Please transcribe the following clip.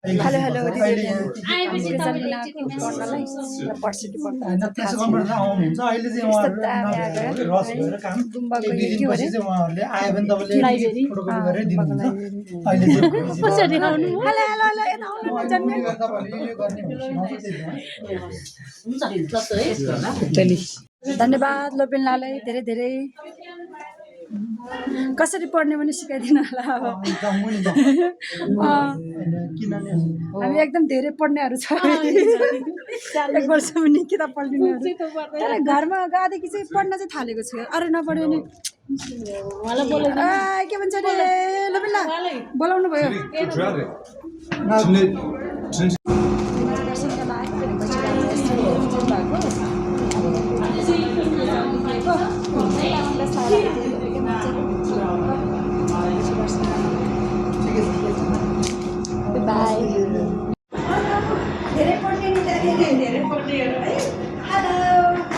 Hello hello पढ्नलाई पर्सिटी पढ्दा त्यसो गर्नुपर्छ आउनुहुन्छ अहिले चाहिँ उहाँहरू रस भएर काम एक दुई दिनपछि चाहिँ उहाँहरूले आयो भने तपाईँले फोटोकपी गरेर दिनुहुन्छ अहिले चाहिँ धन्यवाद लोपेनलालाई धेरै धेरै कसरी पढ्ने पनि सिकाइदिनु होला अब हामी एकदम धेरै पढ्नेहरू छ एक वर्ष पनि किताब पढ्दिनेहरू तर घरमा गएदेखि चाहिँ पढ्न चाहिँ थालेको छु अरू नपढ्यो भने के भन्छ अरे लोपेनला बोलाउनु भयो Bye. धेरै पढ्ने नि धेरै पढ्नेहरू है हेलो